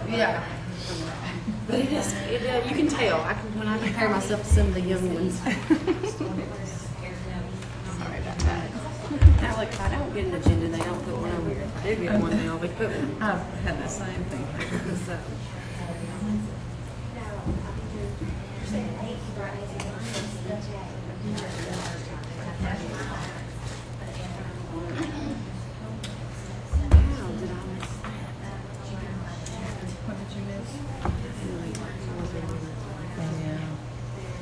Yeah. But it is, you can tell, when I compare myself to some of the young ones. Sorry about that. Alex, I don't get an agenda, they don't put one on here. I do get one now, they put one. I've had the same thing. So, How did I miss what did you miss? that? Yeah.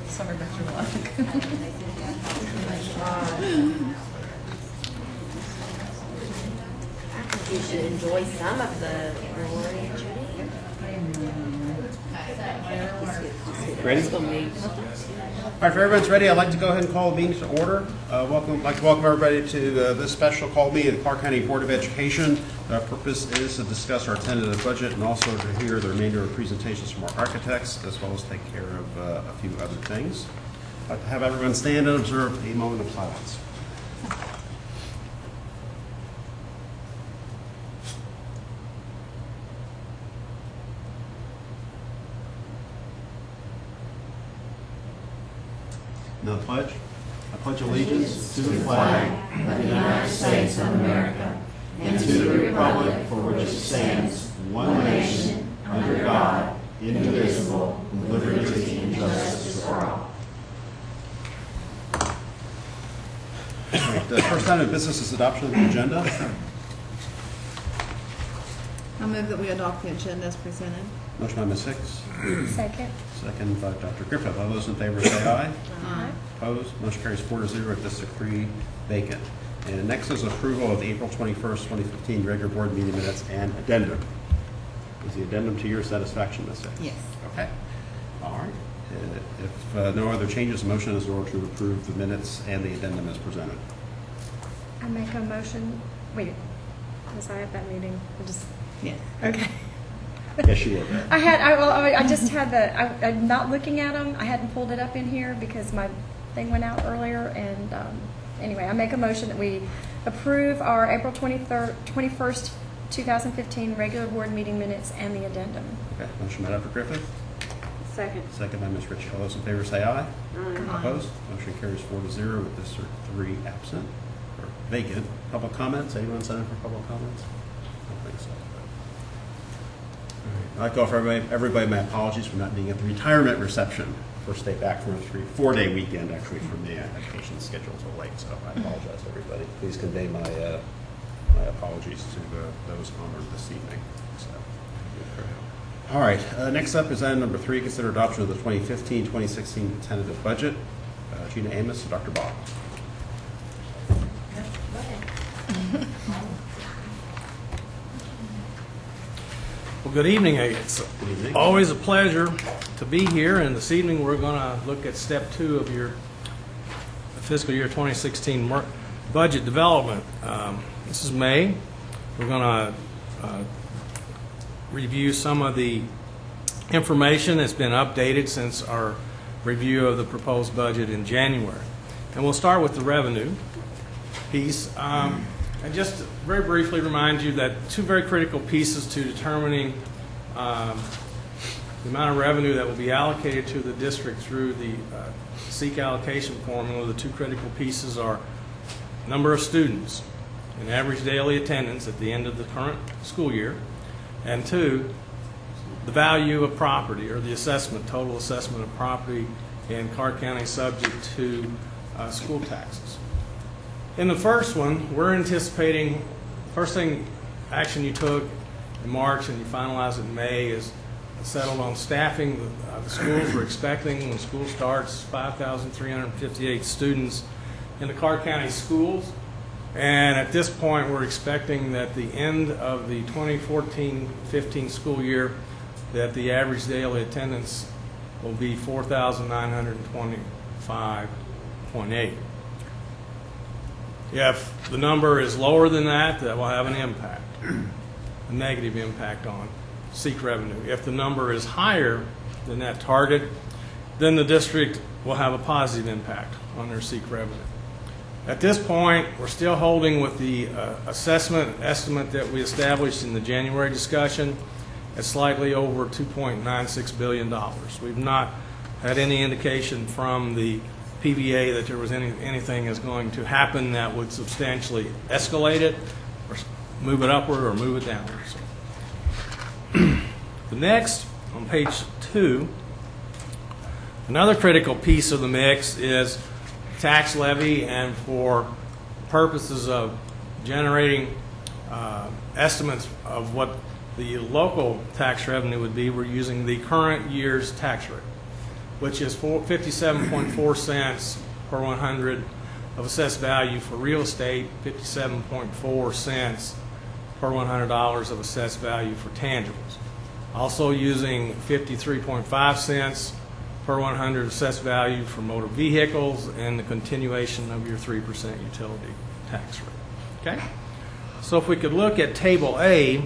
Sorry about your luck. I think you should enjoy some of the rewarding, Judy. Ready? It's gonna be- All right, if everyone's ready, I'd like to go ahead and call the meeting to order. I'd like to welcome everybody to this special call meeting of the Clark County Board of Education. The purpose is to discuss our tentative budget and also to hear the remainder of presentations from our architects, as well as take care of a few other things. I'd like to have everyone stand and observe a moment of silence. Now the pledge. I pledge allegiance to the flag of the United States of America and to the republic for which it stands, one nation, under God, indivisible, with liberty and justice for all. All right, the first item of business is adoption of the agenda. I move that we adopt the agenda as presented. Motion by Ms. Hicks, Second. second by Dr. Griffith. All those in favor say aye. Aye. Opposed? Motion carries 4-0 with District 3 vacant. And next is approval of the April 21st, 2015 regular board meeting minutes and addendum. Is the addendum to your satisfaction, Ms. Hicks? Yes. Okay. All right. If no other changes, the motion is in order to approve the minutes and the addendum as presented. I make a motion, wait, was I at that meeting? Yes. Okay. Yes, you were. I just had I'm not looking at them. I hadn't pulled it up in here because my thing went out earlier. And anyway, I make a motion that we approve our April 21st, 2015 regular board meeting minutes and the addendum. Okay. Motion by Dr. Griffith, Second. second by Ms. Ritchie. All those in favor say aye. Aye. Opposed? Motion carries 4-0 with District 3 absent or vacant. Public comments? Anyone sign up for public comments? I don't think so. All right. I'd like to offer everybody my apologies for not being at the retirement reception. First day back from a 4-day weekend, actually, for me. I had patient scheduled till late, so I apologize, everybody. Please convey my apologies to those honored this evening. So. All right, next up is item number 3, consider adoption of the 2015-2016 tentative budget. Gina Amos and Dr. Bob. Well, good evening. It's evening. always a pleasure to be here, and this evening we're going to look at step 2 of your fiscal year 2016 budget development. This is May. We're going to review some of the information that's been updated since our review of the proposed budget in January. And we'll start with the revenue piece. And just to very briefly remind you that 2 very critical pieces to determining the amount of revenue that will be allocated to the district through the SEEK allocation formula. The 2 critical pieces are number of students and average daily attendance at the end of the current school year, and 2, the value of property, or the assessment, total assessment of property in Clark County subject to school taxes. In the first one, we're anticipating, first thing action you took in March and you finalized in May is settled on staffing the schools. We're expecting, when school starts, 5,358 students in the Clark County schools. And at this point, we're expecting that the end of the 2014-15 school year, that the average daily attendance will be 4,925.8. If the number is lower than that, that will have an impact, a negative impact on SEEK revenue. If the number is higher than that target, then the district will have a positive impact on their SEEK revenue. At this point, we're still holding with the estimate that we established in the January discussion at slightly over $2.96 billion. We've not had any indication from the PBA that there was anything is going to happen that would substantially escalate it or move it upward or move it downward. The next, on page 2, another critical piece of the mix is tax levy, and for purposes of generating estimates of what the local tax revenue would be, we're using the current year's tax rate, which is 57.4 cents per 100 of assessed value for real estate, 57.4 cents per $100 of assessed value for tangibles. Also using 53.5 cents per 100 assessed value for motor vehicles, and the continuation of your 3% utility tax rate. Okay? So if we could look at Table A,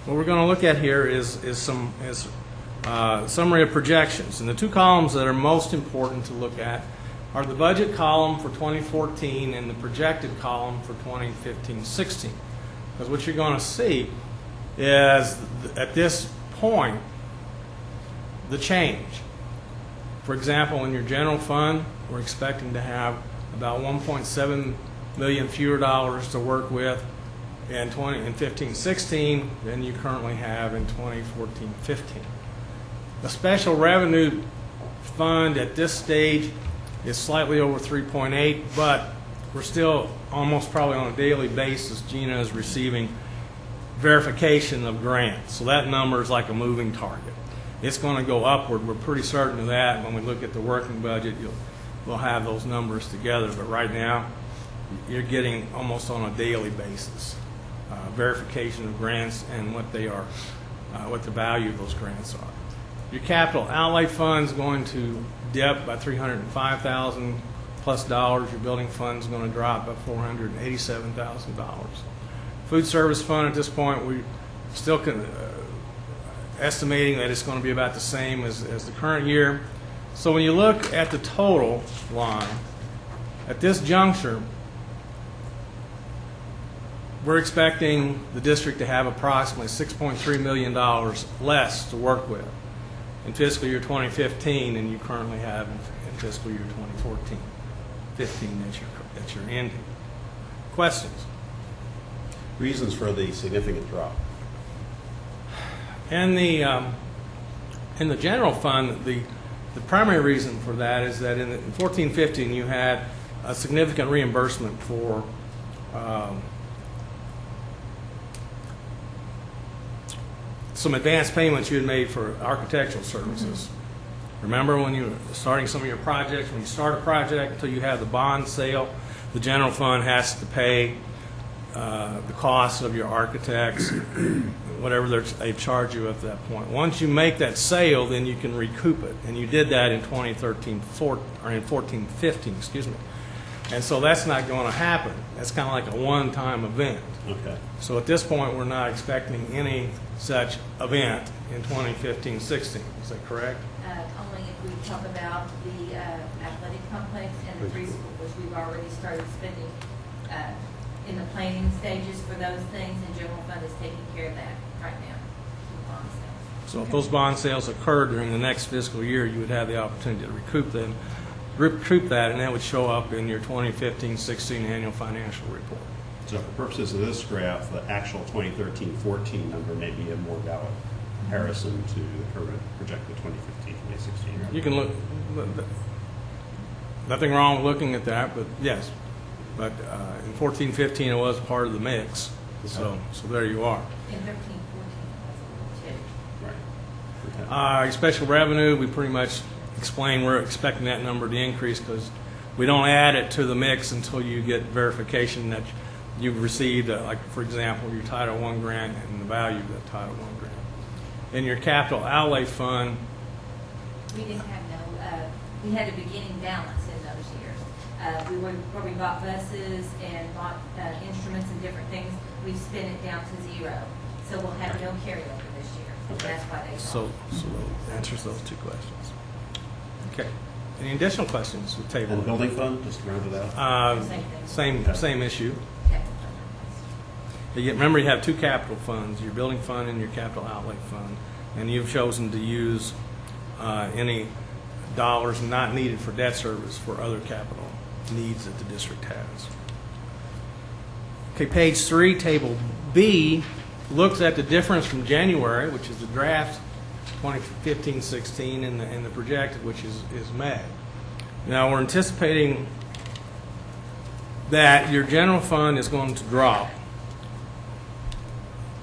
what we're going to look at here is summary of projections. And the two columns that are most important to look at are the budget column for 2014 and the projected column for 2015-16. Because what you're going to see is, at this point, the change. For example, in your general fund, we're expecting to have about $1.7 million fewer dollars to work with in 15-16 than you currently have in 2014-15. The special revenue fund at this stage is slightly over 3.8, but we're still almost probably on a daily basis, Gina is receiving verification of grants. So that number is like a moving target. It's going to go upward. We're pretty certain of that. When we look at the working budget, we'll have those numbers together. But right now, you're getting almost on a daily basis verification of grants and what they are, what the value of those grants are. Your capital outlay fund is going to dip by $305,000 plus dollars. Your building fund is going to drop by $487,000. Food service fund at this point, we still estimating that it's going to be about the same as the current year. So when you look at the total line, at this juncture, we're expecting the district to have approximately $6.3 million less to work with in fiscal year 2015 than you currently have in fiscal year 2014-15 that you're ending. Questions? Reasons for the significant drop. And in the general fund, the primary reason for that is that in 14-15 you had a significant reimbursement for some advance payments you had made for architectural services. Remember when you were starting some of your projects, when you start a project until you have the bond sale, the general fund has to pay the cost of your architects, whatever they charge you at that point. Once you make that sale, then you can recoup it, and you did that in 14-15, excuse me. And so that's not going to happen. That's kind of like a one-time event. Okay. So at this point, we're not expecting any such event in 2015-16. Is that correct? Only if we talk about the athletic complex and the preschool, which we've already started spending in the planning stages for those things, and general fund is taking care of that right now. Bond sales. So if those bond sales occur during the next fiscal year, you would have the opportunity to recoup that, and that would show up in your 2015-16 annual financial report. So for purposes of this graph, the actual 2013-14 number may be a more valid comparison to the current projected 2015-2016. You can look, nothing wrong with looking at that, but yes. But in 14-15, it was part of the mix. So there you are. In 13-14, it was a little too. Right. Okay. Special revenue, we pretty much explained we're expecting that number to increase because we don't add it to the mix until you get verification that you've received, like for example, your Title I grant and the value of that Title I grant. In your capital outlay fund, We didn't have we had a beginning balance in those years. Where we bought buses and bought instruments and different things, we've spent it down to zero. So we'll have no carryover this year. Okay. That's why they so that answers those two questions. Okay. Any additional questions with table? And the building fund, just to round it out. Same issue. Okay. Remember, you have two capital funds, your building fund and your capital outlay fund, and you've chosen to use any dollars not needed for debt service for other capital needs that the district has. Okay, page 3, table B, looks at the difference from January, which is the draft 2015-16, and the projected, which is May. Now, we're anticipating that your general fund is going to drop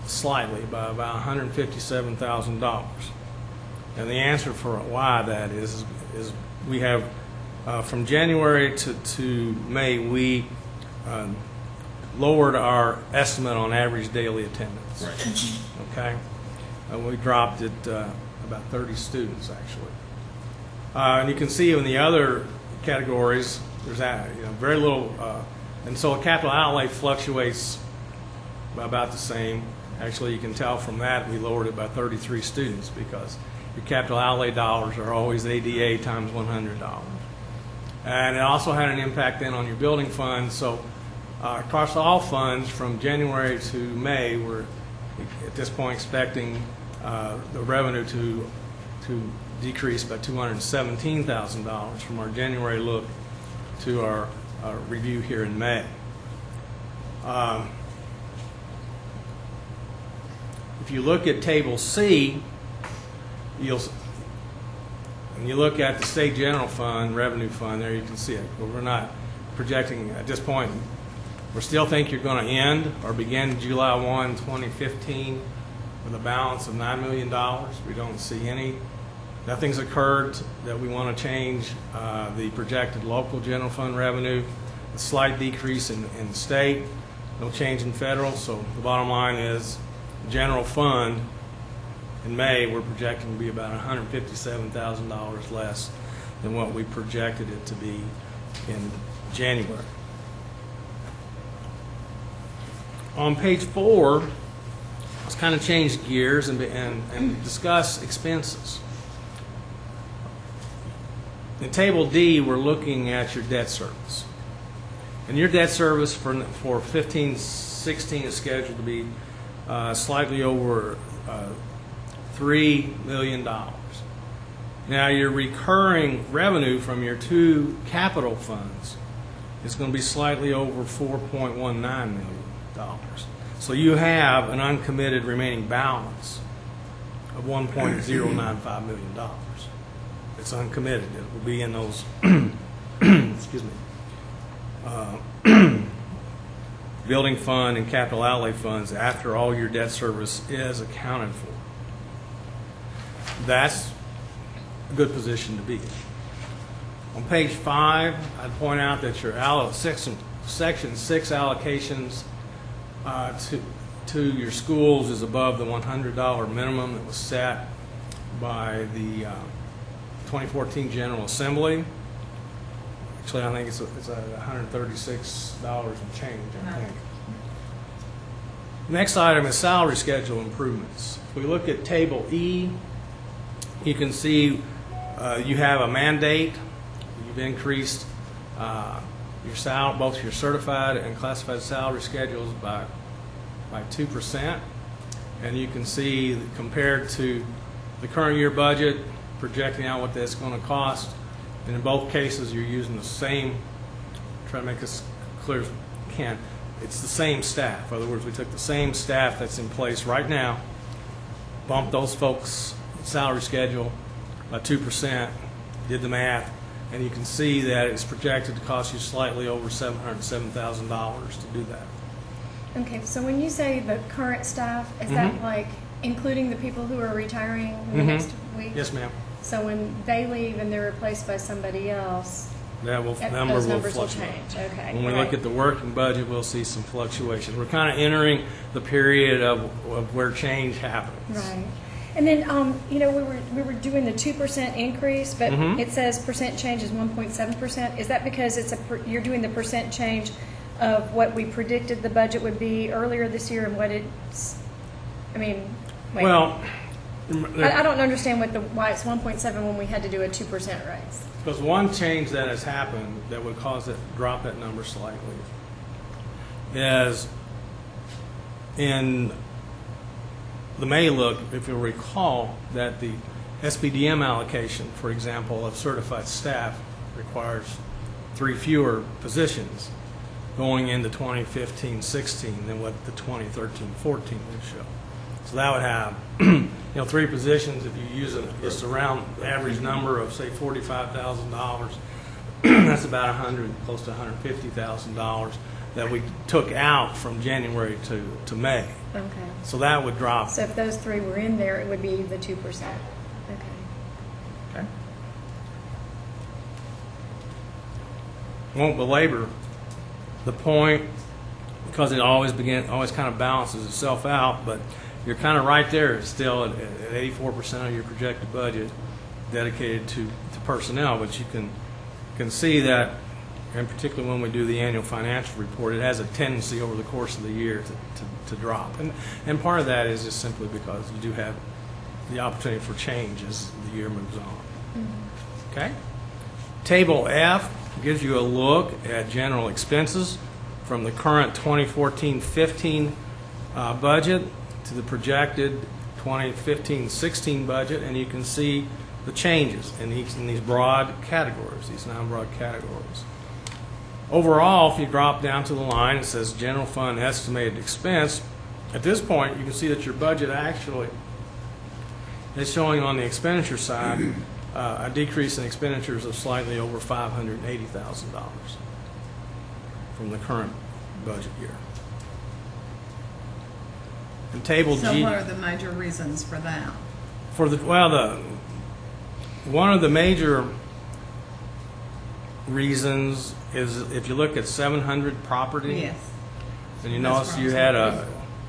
slightly by about $157,000. And the answer for why that is we have, from January to May, we lowered our estimate on average daily attendance. Right. Okay? We dropped it about 30 students, actually. And you can see in the other categories, there's very little, and so a capital outlay fluctuates by about the same. Actually, you can tell from that we lowered it by 33 students because your capital outlay dollars are always ADA times $100. And it also had an impact then on your building fund. So across all funds from January to May, we're at this point expecting the revenue to decrease by $217,000 from our January look to our review here in May. If you look at table C, when you look at the state general fund, revenue fund, there you can see it. But we're not projecting at this point. We still think you're going to end or begin July 1, 2015 with a balance of $9 million. We don't see nothing's occurred that we want to change the projected local general fund revenue, a slight decrease in the state, no change in federal. So the bottom line is general fund in May, we're projecting to be about $157,000 less than what we projected it to be in January. On page 4, let's kind of change gears and discuss expenses. In table D, we're looking at your debt service. And your debt service for 15-16 is scheduled to be slightly over $3 million. Now, your recurring revenue from your two capital funds is going to be slightly over $4.19 million. So you have an uncommitted remaining balance of $1.095 million. It's uncommitted. It will be in those excuse me, building fund and capital outlay funds after all your debt service is accounted for. That's a good position to be in. On page 5, I'd point out that your section 6 allocations to your schools is above the $100 minimum that was set by the 2014 General Assembly. Actually, I think it's $136 and change, I think. Next item is salary schedule improvements. If we look at table E, you can see you have a mandate. You've increased both your certified and classified salary schedules by 2%. And you can see that compared to the current year budget, projecting out what that's going to cost. And in both cases, you're using the same, try to make this clear as we can, it's the same staff. In other words, we took the same staff that's in place right now, bumped those folks' salary schedule by 2%, did the math, and you can see that it's projected to cost you slightly over $707,000 to do that. Okay, so when you say the current staff, is that like including the people who are retiring in the next week? Yes, ma'am. So when they leave and they're replaced by somebody else, That those number will numbers will fluctuate. change. Okay. When we right. look at the working budget, we'll see some fluctuations. We're kind of entering the period of where change happens. Right. And then, we were doing the 2% increase, but it says percent change is 1.7%. Is that because you're doing the percent change of what we predicted the budget would be earlier this year and what it's? I mean, wait. Well, I don't understand why it's 1.7 when we had to do a 2% raise. Because one change that has happened that would cause it drop that number slightly is in the May look, if you'll recall, that the SPDM allocation, for example, of certified staff requires 3 fewer positions going into 2015-16 than what the 2013-14 would show. So that would have, 3 positions if you use just around the average number of, say, $45,000. That's about close to $150,000 that we took out from January to May. Okay. So that would drop. So if those 3 were in there, it would be the 2%. Okay. Okay. Won't belabor the point because it always kind of balances itself out, but you're kind of right there still at 84% of your projected budget dedicated to personnel, but you can see that, and particularly when we do the annual financial report, it has a tendency over the course of the year to drop. And part of that is just simply because you do have the opportunity for change as the year moves on. Mm-hmm. Okay? Table F gives you a look at general expenses from the current 2014-15 budget to the projected 2015-16 budget, and you can see the changes in these broad categories, these non-broad categories. Overall, if you drop down to the line, it says general fund estimated expense. At this point, you can see that your budget actually is showing on the expenditure side a decrease in expenditures of slightly over $580,000 from the current budget year. In Table So G, what are the major reasons for that? one of the major reasons is if you look at 700 property, Yes. and you That's notice where you I had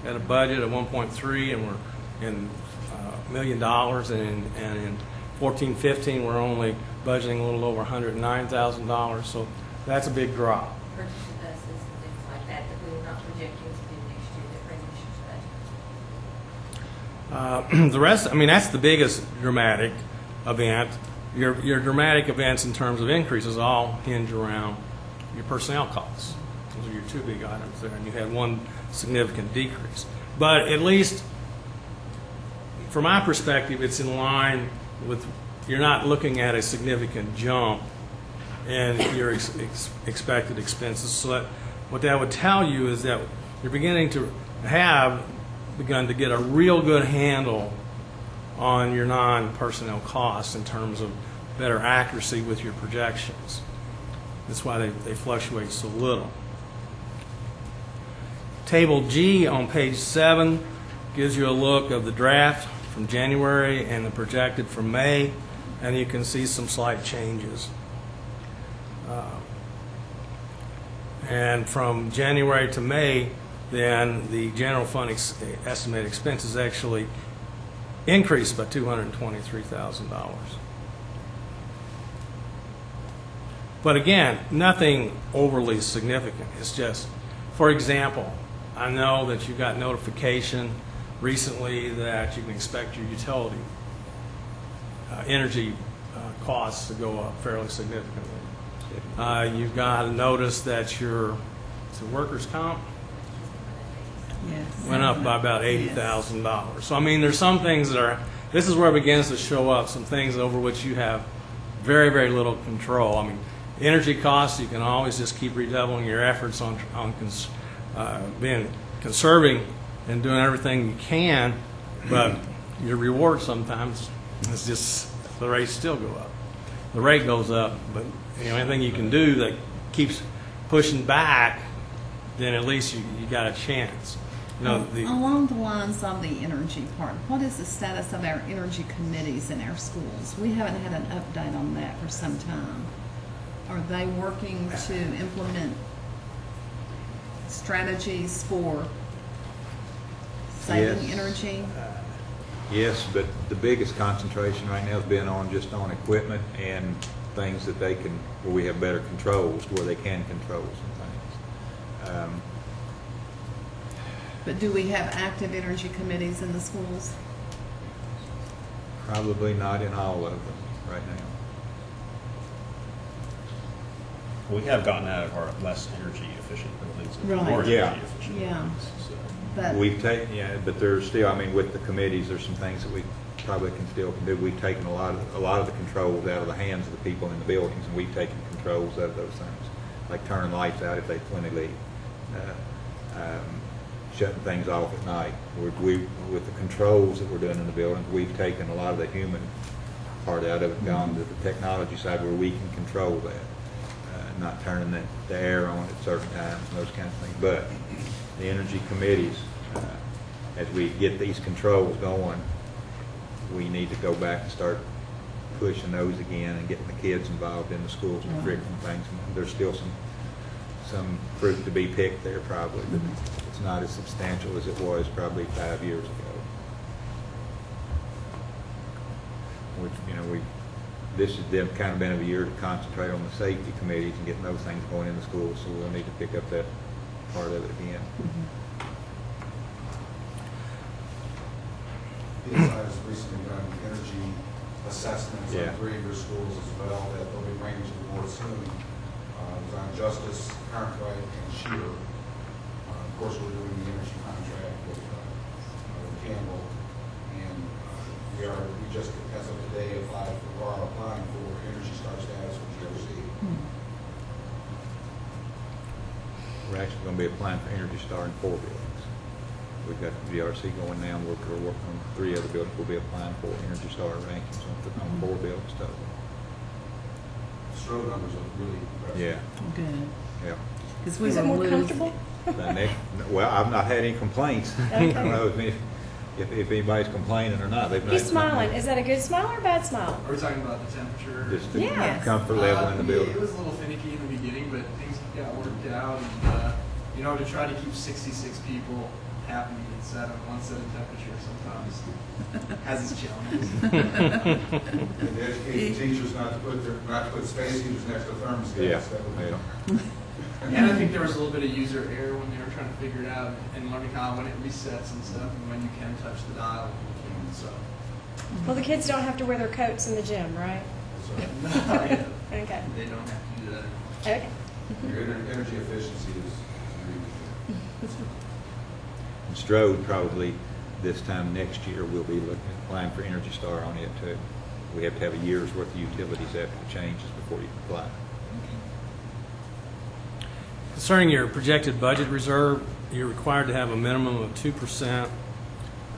was a budget of 1.3 and we're in $1 million, and in 14-15 we're only budgeting a little over $109,000, so that's a big drop. Purchase of buses and things like that we were not projecting to do next year that bring this year's budget. The rest, that's the biggest dramatic event. Your dramatic events in terms of increases all hinge around your personnel costs. Those are your 2 big items there, and you had one significant decrease. But at least, from my perspective, it's in line with, you're not looking at a significant jump in your expected expenses. So that, what that would tell you is that you're beginning to begun to get a real good handle on your non-personnel costs in terms of better accuracy with your projections. That's why they fluctuate so little. Table G on page 7 gives you a look of the draft from January and the projected from May, and you can see some slight changes. And from January to May, then the general fund estimated expenses actually increased by $223,000. But again, nothing overly significant. It's just, for example, I know that you got notification recently that you can expect your utility energy costs to go up fairly significantly. You've got a notice that your workers' comp Yes. went up by about $80,000. So there's some things that this is where it begins to show up, some things over which you have very, very little control. Energy costs, you can always just keep redoubling your efforts on being conserving and doing everything you can, but your reward sometimes is just the rates still go up. The rate goes up, but anything you can do that keeps pushing back, then at least you got a chance. Along the lines of the energy part, what is the status of our energy committees in our schools? We haven't had an update on that for some time. Are they working to implement strategies for saving Yes. energy? Yes, but the biggest concentration right now has been on equipment and things that where we have better controls, where they can control some things. But do we have active energy committees in the schools? Probably not in all of them right now. We have gotten out of our less energy efficient buildings. and Right. more Yeah. energy efficient Yeah. buildings, so. But We've taken, yeah, but there's still, I mean, with the committees, there's some things that we probably can still do. We've taken a lot of the controls out of the hands of the people in the buildings, and we've taken controls of those things, like turning lights out if when they leave, shutting things off at night. With the controls that we're doing in the buildings, we've taken a lot of the human part out of it, gone to the technology side where we can control that, not turning the air on at certain times and those kind of things. But the energy committees, as we get these controls going, we need to go back and start pushing those again and getting the kids involved in the schools and curriculum things. There's still some fruit to be picked there probably, but it's not as substantial as it was probably 5 years ago. Which, this has kind of been a year to concentrate on the safety committees and getting those things going in the schools, so we'll need to pick up that part of it again. PSI has recently done energy assessments Yeah. on 3 of your schools as well that they'll be bringing to the board soon. It was on Justice, Cartwright, and Shear. Of course, we're doing the energy contract with Campbell, and we just, as of today, are applying for Energy Star status with GRC. We're actually going to be applying for Energy Star in 4 buildings. We've got the GRC going now, and we're working on 3 other buildings. We'll be applying for Energy Star rankings on 4 buildings total. Stroke numbers are really impressive. Yeah, good, yeah. because we Is it were more losing. comfortable? The next, well, I've not had any complaints. I don't know if anybody's complaining or not. They've not. He's smiling. Is that a good smile or a bad smile? Are we talking about the temperature? Just the Yes. comfort level in the Yeah, building. it was a little finicky in the beginning, but things got worked out. And, to try to keep 66 people happy instead of one set of temperature sometimes has its challenges. And educating teachers not to put space heaters next to thermostats. Yeah, That would be- yeah. And I think there was a little bit of user error when they were trying to figure it out and learning how when it resets and stuff and when you can touch the dial. So, Well, the kids don't have to wear their coats in the gym, right? So, Okay. they don't have to do that. Okay. your energy efficiency is really good. And Strode probably this time next year we'll be applying for Energy Star on it too. We have to have a year's worth of utilities after the changes before you can apply. Concerning your projected budget reserve, you're required to have a minimum of 2%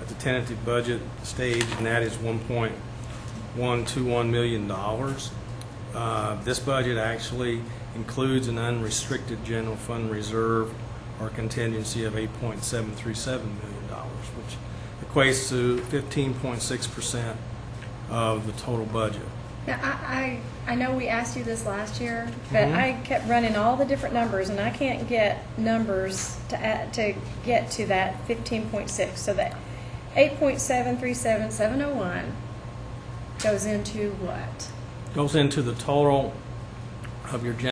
at the tentative budget stage, and that is $1.121 million. This budget actually includes an unrestricted general fund reserve or contingency of $8.737 million, which equates to 15.6% of the total budget. Now, I know we asked you this last year, but I kept running all the different numbers, and I can't get numbers to get to that 15.6. So that 8.737701 goes into what? Goes into the total of your general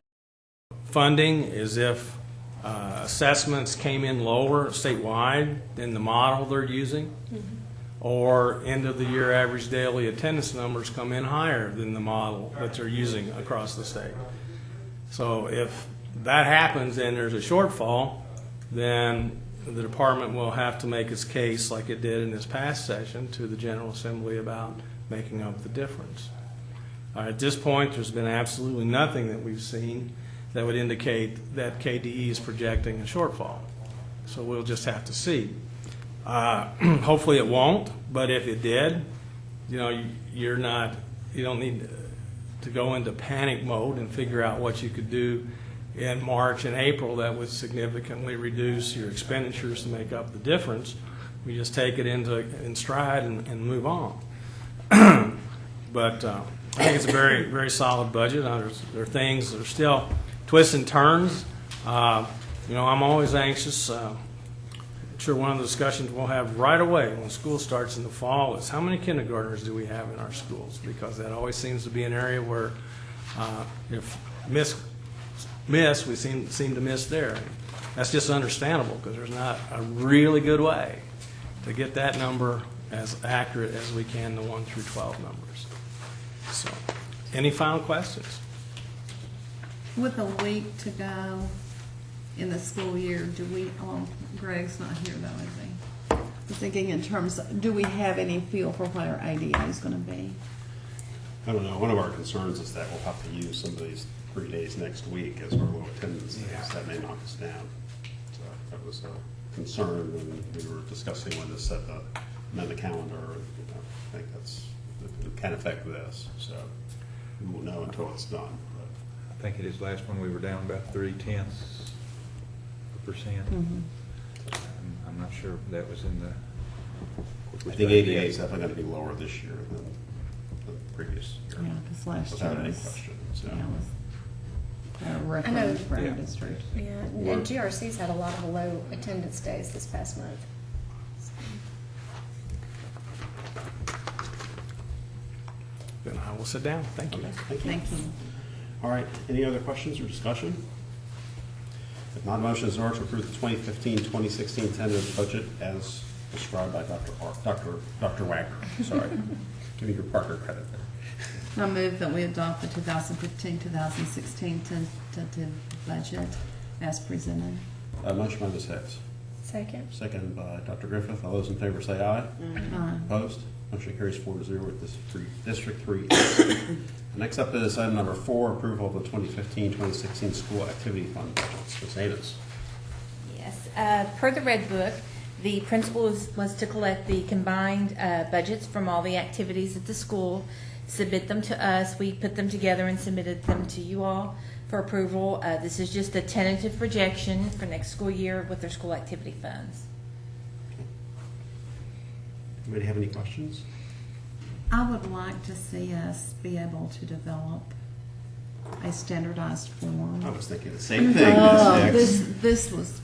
funding as if assessments came in lower statewide than the model they're using, or end of the year average daily attendance numbers come in higher than the model that they're using across the state. So if that happens and there's a shortfall, then the department will have to make its case like it did in this past session to the General Assembly about making up the difference. At this point, there's been absolutely nothing that we've seen that would indicate that KDE is projecting a shortfall. So we'll just have to see. Hopefully it won't, but if it did, you don't need to go into panic mode and figure out what you could do in March and April that would significantly reduce your expenditures to make up the difference. We just take it in stride and move on. But I think it's a very, very solid budget. There are things that are still twists and turns. I'm always anxious. I'm sure one of the discussions we'll have right away when school starts in the fall is how many kindergartners do we have in our schools? Because that always seems to be an area where if we seem to miss there. That's just understandable because there's not a really good way to get that number as accurate as we can, the 1 through 12 numbers. So, any final questions? With a week to go in the school year, do we, oh, Greg's not here though, is he? I'm thinking in terms, do we have any feel for what our ADA is gonna be? I don't know, one of our concerns is that we'll have to use some of these 3 days next week as our low attendance days. That may knock us down. So that was a concern when we were discussing when to set the, amend the calendar. You know, I think it can affect this, so we won't know until it's done. But I think it is last one, we were down about 0.3%. I'm not sure if that was in the. I think ADA is definitely going to be lower this year than the previous year. Yeah, because last year Without any was, question, so. yeah, was a I know. record for our Yeah. district. Yeah, and GRC's had a lot of low attendance days this past month. Then I will sit down. Thank you. Okay, thank you. Thank you. All right, any other questions or discussion? If not, motion is in order to approve the 2015-2016 tentative budget as described by Dr. Wagner. Sorry, give me your Parker credit there. I move that we adopt the 2015-2016 tentative budget as presented. Motion by Ms. Hicks, Second. second by Dr. Griffith. All those in favor say aye. Aye. Opposed? Motion carries 4-0 with District 3. Next up is item number 4, approval of the 2015-2016 school activity fund budgets. Ms. Davis. Yes, per the Red Book, the principal was to collect the combined budgets from all the activities at the school, submit them to us. We put them together and submitted them to you all for approval. This is just a tentative projection for next school year with their school activity funds. Anybody have any questions? I would like to see us be able to develop a standardized form. I was thinking the same thing, Oh, Ms. Hicks. this was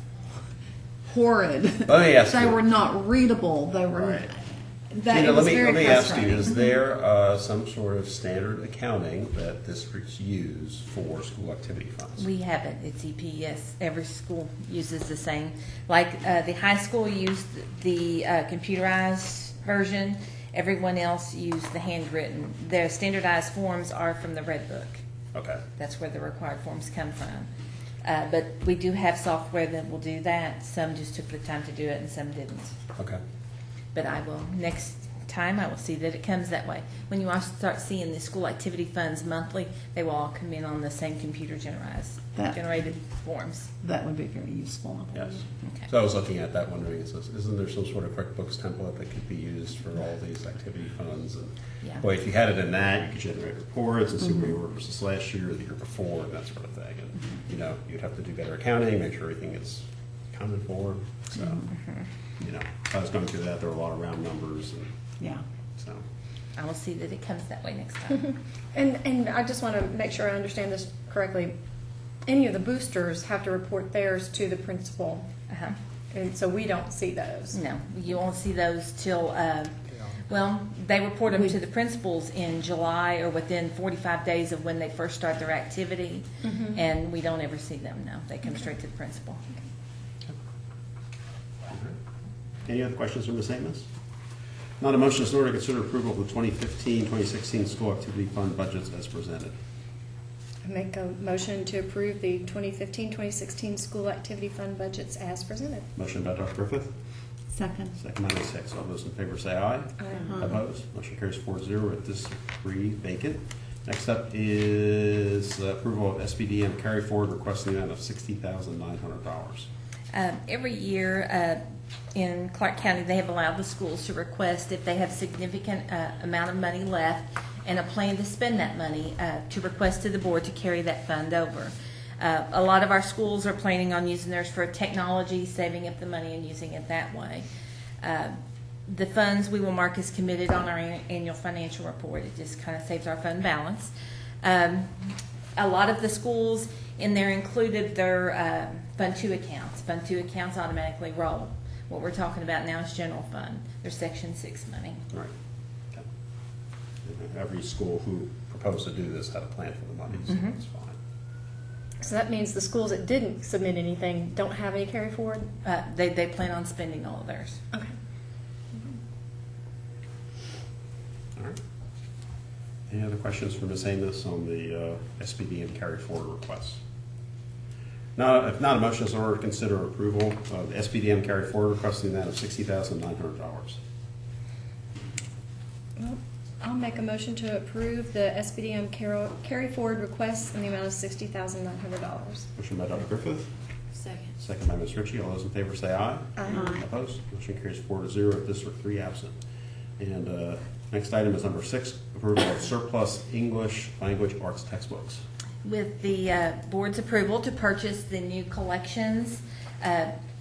horrid. Let me ask They you. were not readable. They were. Right. That, Tina, it was let very me ask you, frustrating. is there some sort of standard accounting that districts use for school activity funds? We have it, it's EPS, every school uses the same. Like the high school used the computerized version, everyone else used the handwritten. Their standardized forms are from the Red Book. Okay. That's where the required forms come from. But we do have software that will do that. Some just took the time to do it and some didn't. Okay. But I will, next time, I will see that it comes that way. When you all start seeing the school activity funds monthly, they will all come in on the same computer generated forms. That would be very useful. I Yes. believe. Okay. So I was looking at that, wondering, isn't there some sort of QuickBooks template that could be used for all these activity funds? And Yeah. boy, if you had it in that, you could generate reports and see where you were versus last year, or the year before, and that sort of thing. And you know, you'd have to do better accounting, make sure everything gets accounted for. So, you know, I was going through that. There were a lot of round numbers, and Yeah. so. I will see that it comes that way next time. And I just want to make sure I understand this correctly. Any of the boosters have to report theirs to the principal, Uh-huh. and so we don't see those. No, you won't see those till, well, they report them to the principals in July or within 45 days of when they first start their activity, and we don't ever see them, no. They come straight to the principal. Any other questions from Ms. Amos? Not a motion is in order to consider approval of the 2015-2016 school activity fund budgets as presented. I make a motion to approve the 2015-2016 school activity fund budgets as presented. Motion by Dr. Griffith, Second. second by Ms. Hicks. All those in favor say aye. Aye. Opposed? Motion carries 4-0 with District 3 vacant. Next up is approval of SBDM carry forward requesting the amount of $60,900. Every year in Clark County, they have allowed the schools to request if they have significant amount of money left and a plan to spend that money to request to the board to carry that fund over. A lot of our schools are planning on using theirs for technology, saving up the money and using it that way. The funds we will mark as committed on our annual financial report. It just kind of saves our fund balance. A lot of the schools in there included their Fund 2 accounts. Fund 2 accounts automatically roll. What we're talking about now is general fund. There's Section 6 money. Right. Okay. Every school who proposed to do this had a plan for the money, so that's fine. So that means the schools that didn't submit anything don't have any carry forward? They plan on spending all of theirs. Okay. Any other questions for Ms. Amos on the SPDM carry forward request? Now, if not, a motion is in order to consider approval of the SPDM carry forward request in the amount of $60,900. Well, I'll make a motion to approve the SBDM carry forward request in the amount of $60,900. Motion by Dr. Griffith, Second. second by Ms. Ritchie. All those in favor say aye. Aye. Opposed? Motion carries 4-0 with District 3 absent. And next item is number 6, approval of surplus English language arts textbooks. With the board's approval to purchase the new collections,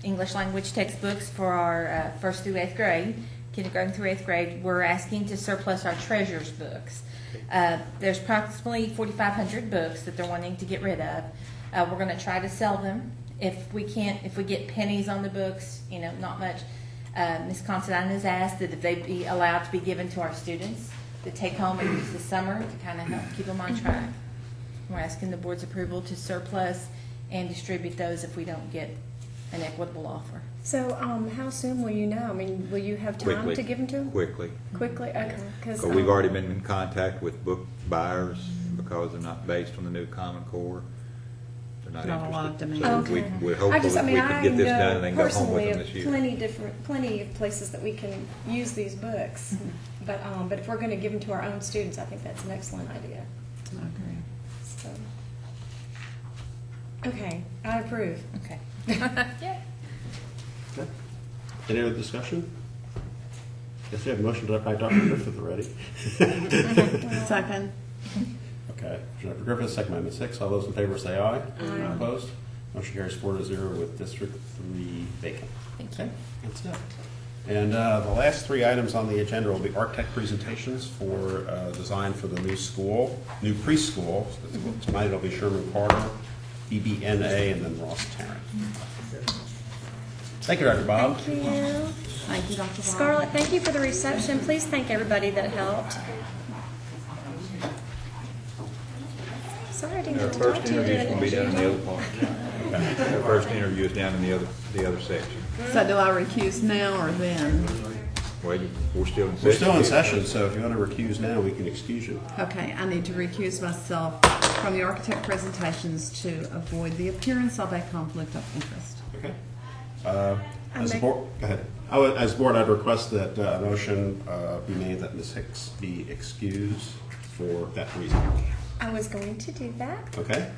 English language textbooks for our 1st through 8th grade, kindergarten through 8th grade, we're asking to surplus our treasures books. There's approximately 4,500 books that they're wanting to get rid of. We're going to try to sell them. If we get pennies on the books, not much. Ms. Considine has asked that if they be allowed to be given to our students to take home and use this summer to kind of help keep them on track. We're asking the board's approval to surplus and distribute those if we don't get an equitable offer. So how soon will you know? I mean, will you have time Quickly. to give them to them? Quickly. Quickly? Okay. Because So we've already been in contact with book buyers because they're not based on the new Common Core. They're not Not a lot of interested. demand. So Okay. we're hopeful that we can get this done and then go home with them this year. I know plenty of places that we can use these books. But if we're going to give them to our own students, I think that's an excellent idea. I agree. So. Okay, I approve. Okay. Any other discussion? Yes, we have a motion by Dr. Griffith already. Second. Okay, Dr. Griffith, second by Ms. Hicks. All those in favor say aye. Aye. Opposed? Motion carries 4-0 with District 3 vacant. Okay, that's it. And the last 3 items on the agenda will be art tech presentations for design for the new school, new preschool. Tonight it'll be Sherman Carter, BBNA, and then Ross Tarrant. Thank you, Dr. Bob. Thank you. Thank you, Dr. Bob. Scarlett, thank you for the reception. Please thank everybody that helped. Sorry I didn't Our get to talk first to you. interview is going to be down in the other part. Our first interview is down in the other section. So do I recuse now or then? Well, we're still in session. We're still in session, so if you want to recuse now, we can excuse you. Okay, I need to recuse myself from the architect presentations to avoid the appearance of a conflict of interest. Okay. As a board, go ahead. As a board, I'd request that a motion be made that Ms. Hicks be excused for that reason. I was going to do that, Okay?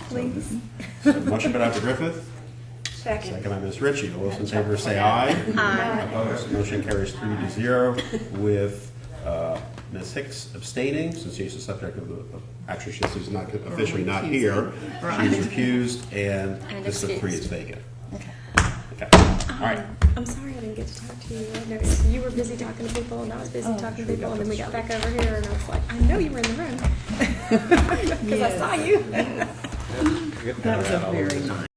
please. So motion by Dr. Griffith, Second. second by Ms. Ritchie. All those in favor say aye. Aye. Opposed? Motion carries 3-0 with Ms. Hicks abstaining, since she's the subject of the, actually, she's not officially not here. Right. She's recused, and And District 3 is excused. vacant. Okay. All right. I'm sorry I didn't get to talk to you. I noticed you were busy talking to people, and I was busy talking to people, and then we got back over here, and I was like, I know you were in the room. Because I saw you. That was a very nice.